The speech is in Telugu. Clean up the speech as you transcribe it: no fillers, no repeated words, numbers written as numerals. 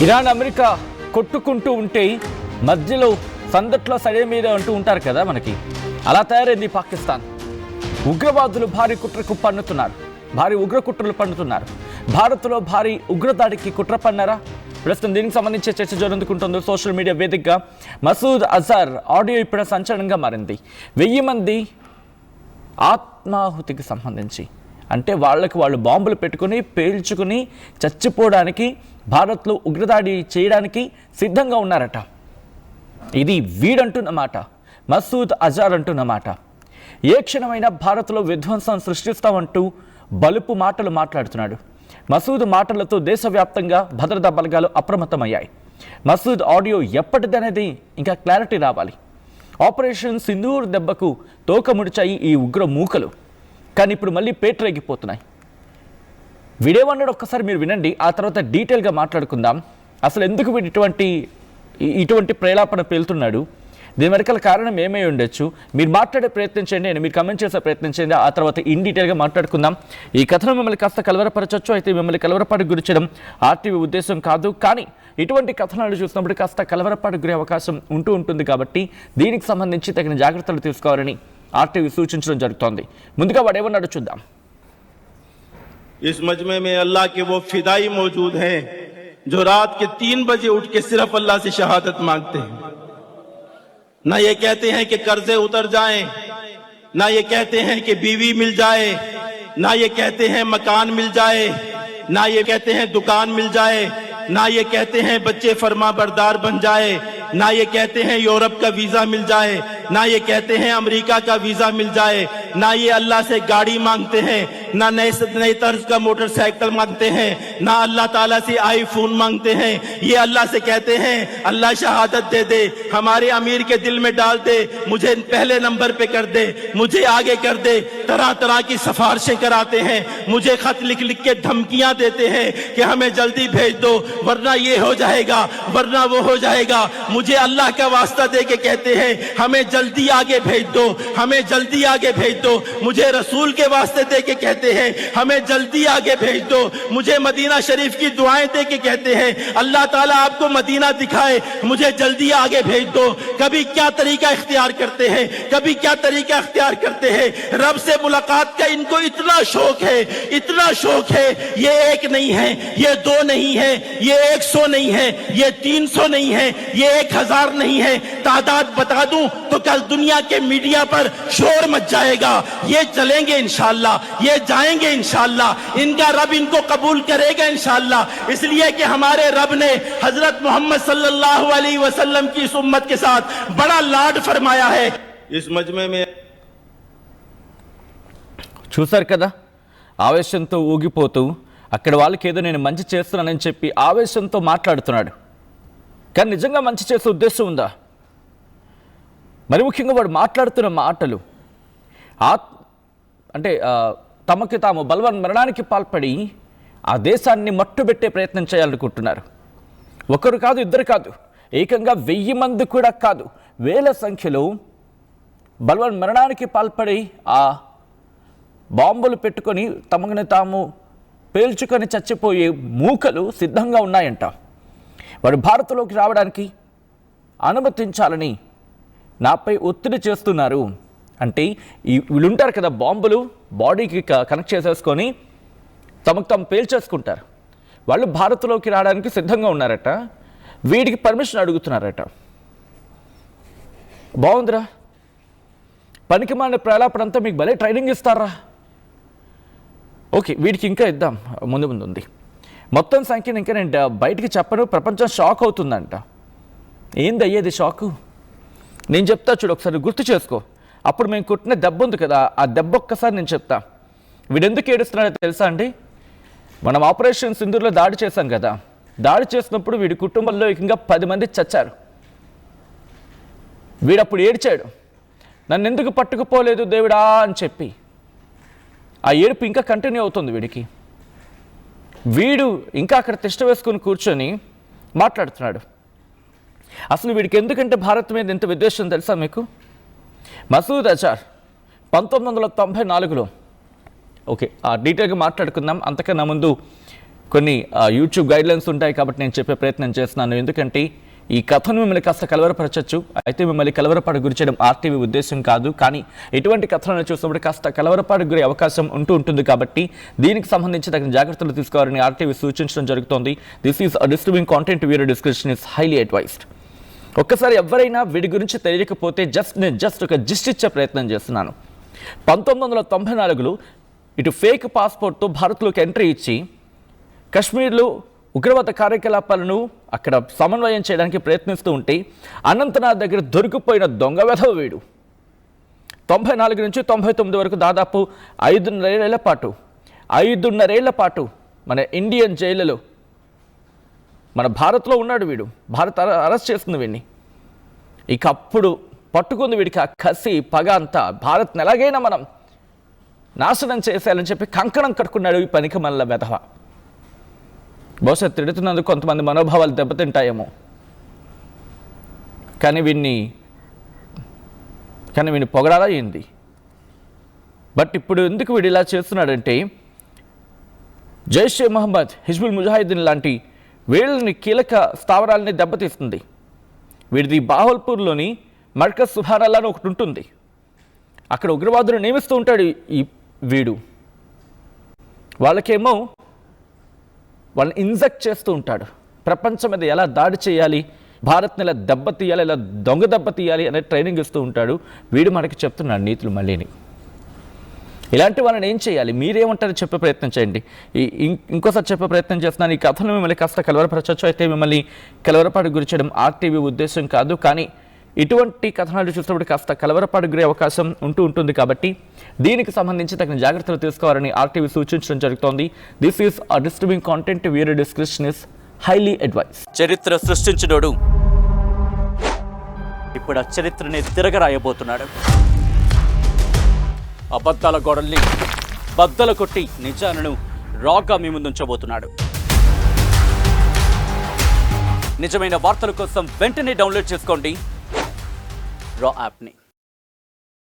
ఇరాన్ అమెరికా కొట్టుకుంటూ ఉంటే మధ్యలో సందట్లో సడే మీద అంటూ ఉంటారు కదా మనకి. అలా తయారైంది పాకిస్తాన్. ఉగ్రవాదులు భారీ కుట్రకు పన్నుతున్నారు, భారీ ఉగ్ర కుట్రలు పన్నుతున్నారు. భారత్లో భారీ ఉగ్రదాడికి కుట్ర పన్నారా? ప్రస్తుతం దీనికి సంబంధించి చర్చ జరుగుతుంటుంది సోషల్ మీడియా వేదికగా. మసూద్ అజార్ ఆడియో ఇప్పుడు సంచలనంగా మారింది. 1000 మంది ఆత్మాహుతికి సంబంధించి, అంటే వాళ్ళు బాంబులు పెట్టుకుని పేల్చుకుని చచ్చిపోవడానికి, భారత్లో ఉగ్రదాడి చేయడానికి సిద్ధంగా ఉన్నారట. ఇది వీడంటున్నమాట, మసూద్ అజార్ అంటున్నమాట. ఏ క్షణమైనా భారత్లో విధ్వంసం సృష్టిస్తామంటూ బలుపు మాటలు మాట్లాడుతున్నాడు. మసూద్ మాటలతో దేశవ్యాప్తంగా భద్రతా బలగాలు అప్రమత్తమయ్యాయి. మసూద్ ఆడియో ఎప్పటిదనేది ఇంకా క్లారిటీ రావాలి. ఆపరేషన్ సింధూర్ దెబ్బకు తోక ముడిచాయి ఈ ఉగ్ర మూకలు. కానీ ఇప్పుడు మళ్ళీ పేటరేగిపోతున్నాయి. వీడేమన్నాడు ఒక్కసారి మీరు వినండి, ఆ తర్వాత డీటెయిల్గా మాట్లాడుకుందాం. అసలు ఎందుకు వీడు ఇటువంటి ప్రేలాపన పేలుతున్నాడు, దీని వెనకాల కారణం ఏమై ఉండొచ్చు? మీరు మాట్లాడే ప్రయత్నం చేయండి, మీరు కమెంట్ చేసే ప్రయత్నం చేయండి. ఆ తర్వాత ఇన్ డీటెయిల్గా మాట్లాడుకుందాం. ఈ కథను మిమ్మల్ని కాస్త కలవరపరచవచ్చు, అయితే మిమ్మల్ని కలవరపాటుకు గురించడం ఆర్టీవీ ఉద్దేశం కాదు. కానీ ఇటువంటి కథనాలు చూసినప్పుడు కాస్త కలవరపాటుకు గురే అవకాశం ఉంటుంది కాబట్టి దీనికి సంబంధించి తగిన జాగ్రత్తలు తీసుకోవాలని ఆర్టీవీ సూచించడం జరుగుతోంది. ముందుగా వాడు ఏమన్నాడు చూద్దాం. इस मजमे में अल्लाह के वो फिदाई मौजूद हैं जो रात के 3 बजे उठ के सिर्फ अल्लाह से शहादत मांगते हैं। ना ये कहते हैं कि कर्जे उतर जाएं, ना ये कहते हैं कि बीवी मिल जाए, ना ये कहते हैं मकान मिल जाए, ना ये कहते हैं दुकान मिल जाए, ना ये कहते हैं बच्चे फर्मा बरदार बन जाए, ना ये कहते हैं यूरोप का वीजा मिल जाए, ना ये कहते हैं अमेरिका का वीजा मिल जाए, ना ये अल्लाह से गाड़ी मांगते हैं, ना नए तर्ज का मोटरसाइकिल मांगते हैं, ना अल्लाह ताला से आईफोन मांगते हैं। ये अल्लाह से कहते हैं अल्लाह शहादत दे दे, हमारे अमीर के दिल में डाल दे, मुझे पहले नंबर पे कर दे, मुझे आगे कर दे। तरह तरह की सिफारिशें कराते हैं, मुझे खत लिख लिख के धमकियां देते हैं कि हमें जल्दी भेज दो वरना ये हो जाएगा, वरना वो हो जाएगा। मुझे अल्लाह का वास्ता दे के कहते हैं हमें जल्दी आगे भेज दो, हमें जल्दी आगे भेज दो। मुझे रसूल के वास्ते दे के कहते हैं हमें जल्दी आगे भेज दो। मुझे मदीना शरीफ की दुआएं दे के कहते हैं अल्लाह ताला आपको मदीना दिखाए, मुझे जल्दी आगे भेज दो। कभी क्या तरीका इख्तियार करते हैं, कभी क्या तरीका इख्तियार करते हैं। रब से मुलाकात का इनको इतना शौक है, इतना शौक है। ये 1 नहीं है, ये 2 नहीं है, ये 100 नहीं है, ये 300 नहीं है, ये 1000 नहीं है। तादाद बता दूं तो कल दुनिया के मीडिया पर शोर मच जाएगा। ये चलेंगे इंशाअल्लाह, ये जाएंगे इंशाअल्लाह, इनका रब इनको कबूल करेगा इंशाअल्लाह। इसलिए कि हमारे रब ने हजरत मोहम्मद सल्लल्लाहु अलैहि वसल्लम की इस उम्मत के साथ बड़ा लाड फरमाया है। इस मजमे में చూశారు కదా, ఆవేశంతో ఊగిపోతూ అక్కడ వాళ్ళకి ఏదో నేను మంచి చేస్తున్నానని చెప్పి ఆవేశంతో మాట్లాడుతున్నాడు. కానీ నిజంగా మంచి చేసే ఉద్దేశం ఉందా? మరి ముఖ్యంగా వాడు మాట్లాడుతున్న మాటలు అంటే తమకి తాము బలవన్ మరణానికి పాల్పడి ఆ దేశాన్ని మట్టుబెట్టే ప్రయత్నం చేయాలనుకుంటున్నారు. ఒకరు కాదు, ఇద్దరు కాదు, ఏకంగా 1000 మంది కూడా కాదు, వేల సంఖ్యలో బలవన్ మరణానికి పాల్పడి ఆ బాంబులు పెట్టుకొని తమని తాము పేల్చుకొని చచ్చిపోయే మూకలు సిద్ధంగా ఉన్నాయంట. వాడు భారత్లోకి రావడానికి అనుమతించాలని నాపై ఒత్తిడి చేస్తున్నారు. అంటే వీళ్ళు ఉంటారు కదా, బాంబులు బాడీకి కనెక్ట్ చేసేసుకొని తమకు తాము పేల్చేసుకుంటారు. వాళ్ళు భారత్లోకి రావడానికి సిద్ధంగా ఉన్నారట, వీడికి పర్మిషన్ అడుగుతున్నారట. బాగుందిరా, పనికిమాలిన ప్రలాపనంతా మీకు భలే ట్రైనింగ్ ఇస్తారా? ఓకే, వీడికి ఇంకా ఇద్దాం, ముందు ఉంది. మొత్తం సంఖ్యను ఇంకా నేను బయటికి చెప్పను, ప్రపంచం షాక్ అవుతుందంట. ఏంది అయ్యేది షాకు? నేను చెప్తా చూడు, ఒకసారి గుర్తు చేసుకో. అప్పుడు మేము కొట్టిన దెబ్బ ఉంది కదా, ఆ దెబ్బ ఒక్కసారి నేను చెప్తా. వీడెందుకు ఏడుస్తున్నాడో తెలుసా అండి? మనం ఆపరేషన్ సింధూర్లో దాడి చేశాం కదా, దాడి చేసినప్పుడు వీడి కుటుంబంలో ఇంకా 10 మంది చచ్చారు. వీడప్పుడు ఏడ్చాడు, నన్ను ఎందుకు పట్టుకుపోలేదు దేవుడా అని చెప్పి. ఆ ఏడుపు ఇంకా కంటిన్యూ అవుతుంది వీడికి. వీడు ఇంకా అక్కడ తిష్ట వేసుకుని కూర్చొని మాట్లాడుతున్నాడు. అసలు వీడికి ఎందుకంటే భారత్ మీద ఎంత విద్వేషం తెలుసా మీకు? మసూద్ అజార్ 1994లో, ఓకే ఆ డీటెయిల్గా మాట్లాడుకుందాం. అంతకన్నా ముందు కొన్ని యూట్యూబ్ గైడ్లైన్స్ ఉంటాయి కాబట్టి నేను చెప్పే ప్రయత్నం చేస్తున్నాను. ఎందుకంటే ఈ కథను మిమ్మల్ని కాస్త కలవరపరచచ్చు, అయితే మిమ్మల్ని కలవరపాటు గురి చేయడం ఆర్టీవీ ఉద్దేశం కాదు. కానీ ఎటువంటి కథలను చూసినప్పుడు కాస్త కలవరపాటు గురి అవకాశం ఉంటుంది కాబట్టి దీనికి సంబంధించి తగిన జాగ్రత్తలు తీసుకోవాలని ఆర్టీవీ సూచించడం జరుగుతోంది. This is disturbing content, video description is highly advised. ఒక్కసారి ఎవరైనా వీడి గురించి తెలియకపోతే నేను జస్ట్ ఒక జిస్ట్ ఇచ్చే ప్రయత్నం చేస్తున్నాను. 1994లో ఇటు ఫేక్ పాస్పోర్ట్తో భారత్లోకి ఎంట్రీ ఇచ్చి కశ్మీర్లో ఉగ్రవాద కార్యకలాపాలను అక్కడ సమన్వయం చేయడానికి ప్రయత్నిస్తూ ఉంటే అనంతనాగ్ దగ్గర దొరికిపోయిన దొంగ వెధవ వీడు. 94 నుంచి 99 వరకు దాదాపు 5.5 ఏళ్ల పాటు మన ఇండియన్ జైలులో మన భారత్లో ఉన్నాడు వీడు. భారత్ అరెస్ట్ చేస్తుంది వీడిని. ఇక అప్పుడు పట్టుకుంది వీడికి ఆ కసి పగ అంతా. భారత్ని ఎలాగైనా మనం నాశనం చేసేయాలని చెప్పి కంకణం కట్టుకున్నాడు ఈ పనికి మల్ల వెధవ. బహుశా తిడుతున్నందుకు కొంతమంది మనోభావాలు దెబ్బతింటాయేమో, కానీ వీడిని పొగడాలా ఏంది? బట్ ఇప్పుడు ఎందుకు వీడు ఇలా చేస్తున్నాడంటే జైషే మహమ్మద్, హిజ్బుల్ ముజాహిద్దీన్ లాంటి వీళ్ళని కీలక స్థావరాలని దెబ్బతీస్తుంది. వీడిది బాహల్పూర్లోని మర్కజ్ సుబ్హానల్లా అని ఒకటి ఉంటుంది. అక్కడ ఉగ్రవాదులు నియమిస్తూ ఉంటాడు ఈ వీడు. వాళ్ళకేమో వాళ్ళని ఇన్జెక్ట్ చేస్తూ ఉంటాడు. ప్రపంచం మీద ఎలా దాడి చేయాలి, భారత్ని ఎలా దెబ్బతీయాలి, ఎలా దొంగ దెబ్బతీయాలి అనే ట్రైనింగ్ ఇస్తూ ఉంటాడు వీడు. మనకి చెప్తున్నాడు నీతులు మళ్ళీని. ఇలాంటి వాళ్ళని ఏం చేయాలి, మీరేమంటారో చెప్పే ప్రయత్నం చేయండి. ఇంకోసారి చెప్పే ప్రయత్నం చేస్తున్నాను. ఈ కథను మిమ్మల్ని కాస్త కలవరపరచచ్చు, అయితే మిమ్మల్ని కలవరపాటు గురి చేయడం ఆర్టీవీ ఉద్దేశం కాదు. కానీ ఇటువంటి కథనాలు చూసినప్పుడు కాస్త కలవరపాటు గురి అవకాశం ఉంటుంది కాబట్టి దీనికి సంబంధించి తగిన జాగ్రత్తలు తీసుకోవాలని ఆర్టీవీ సూచించడం జరుగుతోంది. This is disturbing content, video description is highly advice. చరిత్ర సృష్టించినోడు ఇప్పుడు ఆ చరిత్రని తిరగరాయబోతున్నాడు. అబద్ధాల గోడల్ని బద్దలు కొట్టి నిజాలను రాగా మీ ముందుంచబోతున్నాడు. నిజమైన వార్తల కోసం వెంటనే డౌన్లోడ్ చేసుకోండి రా యాప్ని.